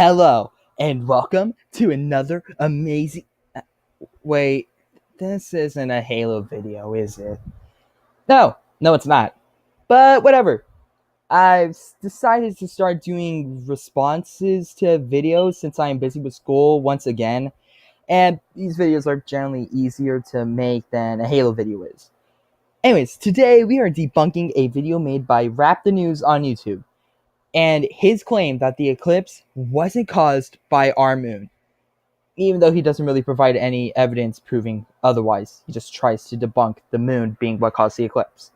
Hello, and welcome to another amazing... Wait, this isn't a Halo video, is it? No, it's not. But whatever. I've decided to start doing responses to videos since I am busy with school once again. And these videos are generally easier to make than a Halo video is. Anyways, today we are debunking a video made by Rap the News on YouTube. And his claim that the eclipse wasn't caused by our moon. Even though he doesn't really provide any evidence proving otherwise. He just tries to debunk the moon being what caused the eclipse,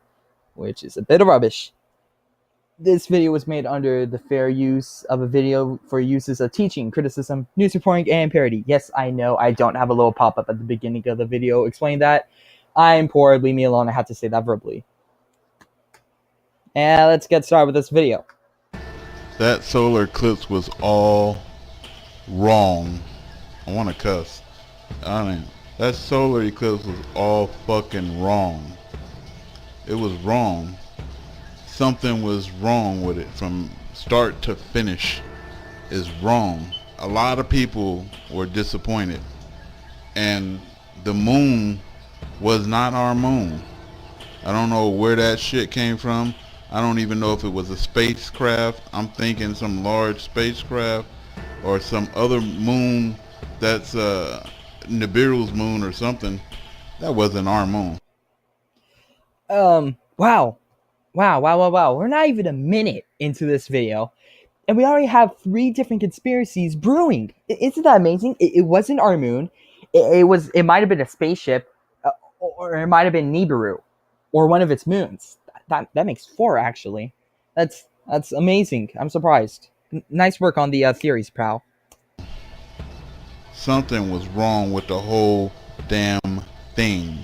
which is a bit of rubbish. This video was made under the fair use of a video for uses of teaching, criticism, news reporting, and parody. Yes, I know I don't have a little pop-up at the beginning of the video explaining that. I'm poor, leave me alone, I had to say that verbally. And let's get started with this video. That solar eclipse was all wrong. I want to cuss. That solar eclipse was all fucking wrong. It was wrong. Something was wrong with it from start to finish. Is wrong. A lot of people were disappointed. And the moon was not our moon. I don't know where that shit came from. I don't even know if it was a spacecraft. I'm thinking some large spacecraft or some other moon that's Nibiru's moon or something. That wasn't our moon. Wow. We're not even a minute into this video, and we already have 3 different conspiracies brewing. Isn't that amazing? It wasn't our moon. It might have been a spaceship, or it might have been Nibiru, or one of its moons. That makes 4 actually. That's amazing. I'm surprised. Nice work on the theories, pal. Something was wrong with the whole damn thing.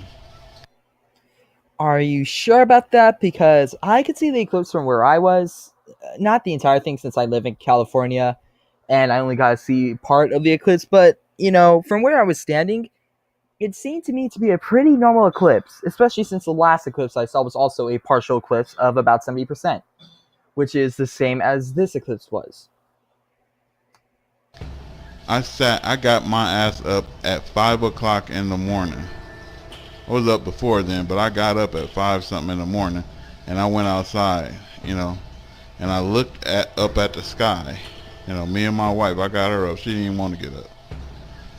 Are you sure about that? Because I could see the eclipse from where I was. Not the entire thing, since I live in California and I only got to see part of the eclipse. But, from where I was standing, it seemed to me to be a pretty normal eclipse, especially since the last eclipse I saw was also a partial eclipse of about 70%, which is the same as this eclipse was. I got my ass up at 5 o'clock in the morning. I was up before then, but I got up at 5 something in the morning, and I went outside, and I looked up at the sky. Me and my wife, I got her up. She didn't even want to get up,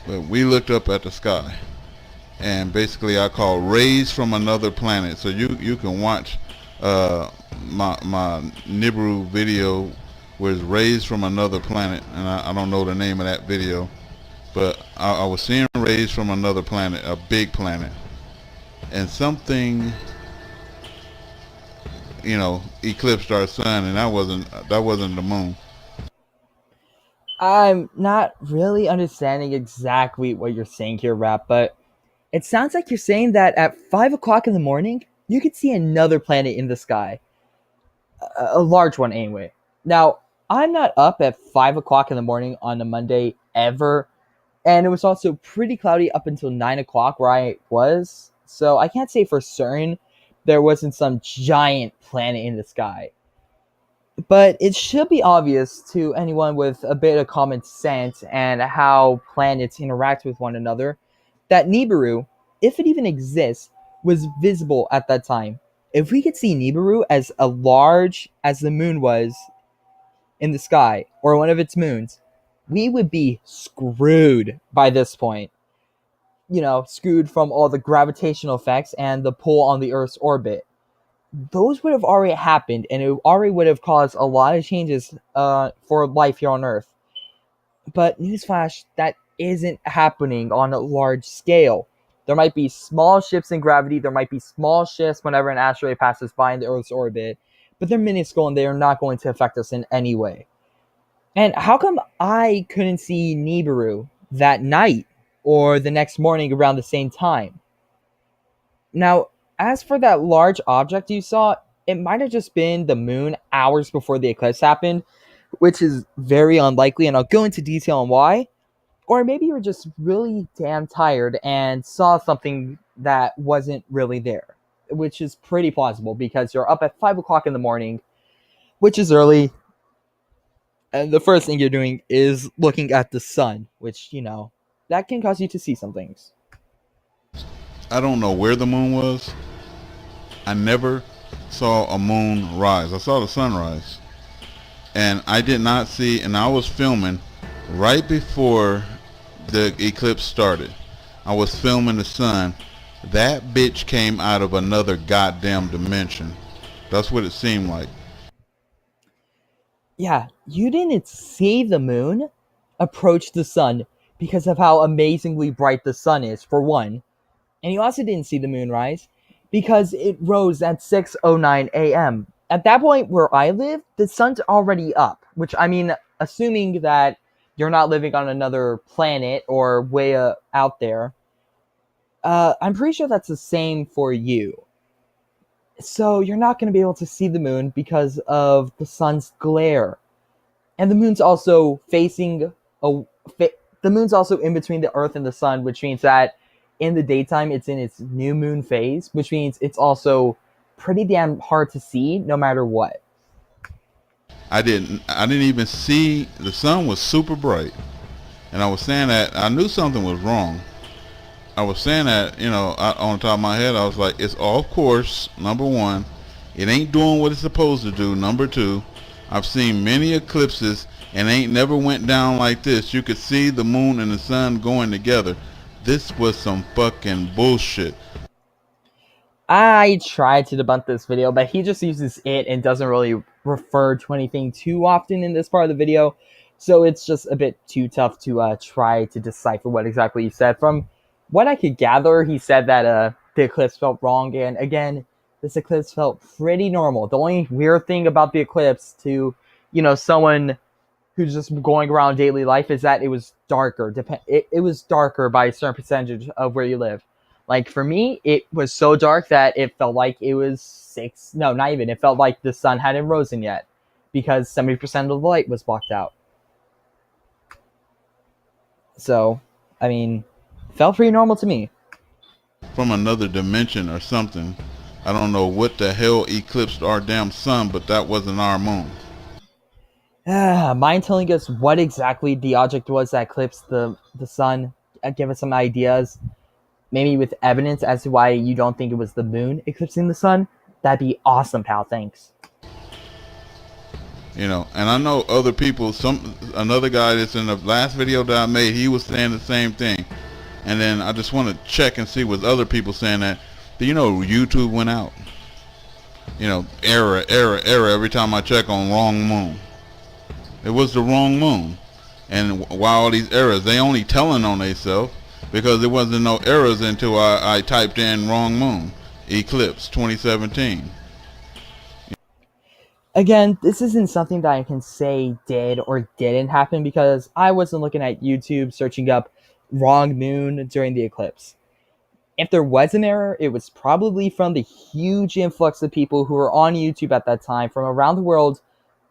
but we looked up at the sky, and basically I call rays from another planet. So you can watch my Nibiru video where it's rays from another planet, and I don't know the name of that video, but I was seeing rays from another planet, a big planet. And something, eclipsed our sun, and that wasn't the moon. I'm not really understanding exactly what you're saying here, Rap, but it sounds like you're saying that at 5 o'clock in the morning, you could see another planet in the sky. A large one, anyway. Now, I'm not up at 5 o'clock in the morning on a Monday ever, and it was also pretty cloudy up until 9 o'clock where I was. So I can't say for certain there wasn't some giant planet in the sky. But it should be obvious to anyone with a bit of common sense and how planets interact with one another that Nibiru, if it even exists, was visible at that time. If we could see Nibiru as large as the moon was in the sky, or one of its moons, we would be screwed by this point. Screwed from all the gravitational effects and the pull on the Earth's orbit. Those would have already happened, and it already would have caused a lot of changes for life here on Earth. But newsflash, that isn't happening on a large scale. There might be small shifts in gravity, there might be small shifts whenever an asteroid passes by in the Earth's orbit, but they're minuscule and they are not going to affect us in any way. And how come I couldn't see Nibiru that night or the next morning around the same time? Now, as for that large object you saw, it might have just been the moon hours before the eclipse happened, which is very unlikely, and I'll go into detail on why. Or maybe you were just really damn tired and saw something that wasn't really there, which is pretty plausible because you're up at 5 o'clock in the morning, which is early. And the first thing you're doing is looking at the sun, which, that can cause you to see some things. I don't know where the moon was. I never saw a moon rise. I saw the sunrise. And I did not see, and I was filming right before the eclipse started. I was filming the sun. That bitch came out of another goddamn dimension. That's what it seemed like. Yeah, you didn't see the moon approach the sun because of how amazingly bright the sun is, for one. And you also didn't see the moon rise because it rose at 6:09 a.m. At that point where I live, the sun's already up, which, I mean, assuming that you're not living on another planet or way out there, I'm pretty sure that's the same for you. So you're not going to be able to see the moon because of the sun's glare. And the moon's also facing a the moon's also in between the earth and the sun, which means that in the daytime it's in its new moon phase, which means it's also pretty damn hard to see no matter what. I didn't even see, the sun was super bright. And I was saying that I knew something was wrong. I was saying that, on the top of my head, I was like, it's off course, number one. It ain't doing what it's supposed to do, number two. I've seen many eclipses and ain't never went down like this. You could see the moon and the sun going together. This was some fucking bullshit. I tried to debunk this video, but he just uses it and doesn't really refer to anything too often in this part of the video. So it's just a bit too tough to try to decipher what exactly he said. From what I could gather, he said that the eclipse felt wrong. And again, this eclipse felt pretty normal. The only weird thing about the eclipse to, someone who's just going around daily life is that it was darker. It was darker by a certain percentage of where you live. Like for me, it was so dark that it felt like it was six. No, not even. It felt like the sun hadn't risen yet because 70% of the light was blocked out. So, I mean, felt pretty normal to me. From another dimension or something. I don't know what the hell eclipsed our damn sun, but that wasn't our moon. Mind telling us what exactly the object was that eclipsed the sun? Give us some ideas. Maybe with evidence as to why you don't think it was the moon eclipsing the sun. That'd be awesome, pal. Thanks. And I know other people, another guy that's in the last video that I made, he was saying the same thing. And then I just want to check and see what other people saying that. Do you know YouTube went out? Error every time I check on wrong moon. It was the wrong moon. And why all these errors? They only telling on themselves because there wasn't no errors until I typed in wrong moon. Eclipse 2017. Again, this isn't something that I can say did or didn't happen because I wasn't looking at YouTube searching up wrong moon during the eclipse. If there was an error, it was probably from the huge influx of people who were on YouTube at that time from around the world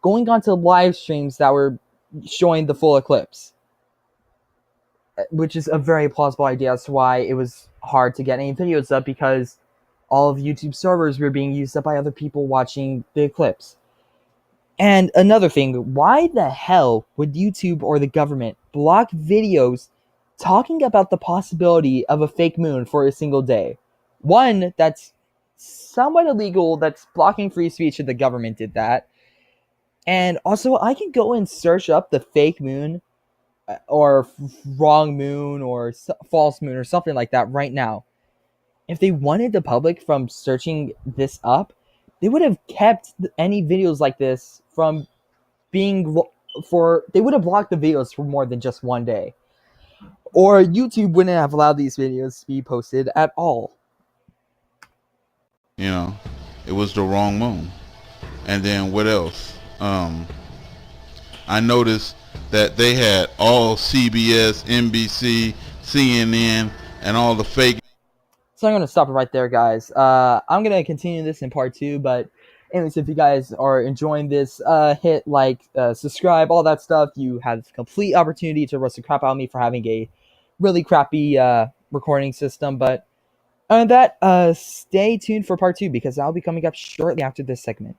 going onto live streams that were showing the full eclipse, which is a very plausible idea as to why it was hard to get any videos up because all of YouTube servers were being used up by other people watching the eclipse. And another thing, why the hell would YouTube or the government block videos talking about the possibility of a fake moon for a single day? One, that's somewhat illegal, that's blocking free speech if the government did that. And also, I can go and search up the fake moon or wrong moon or false moon or something like that right now. If they wanted the public from searching this up, they would have kept any videos like this from being they would have blocked the videos for more than just one day. Or YouTube wouldn't have allowed these videos to be posted at all. It was the wrong moon. And then what else? I noticed that they had all CBS, NBC, CNN, and all the fake. So I'm going to stop it right there, guys. I'm going to continue this in part 2, but anyways, if you guys are enjoying this, hit like, subscribe, all that stuff. You have complete opportunity to roast the crap out of me for having a really crappy recording system, but other than that, stay tuned for part 2 because I'll be coming up shortly after this segment.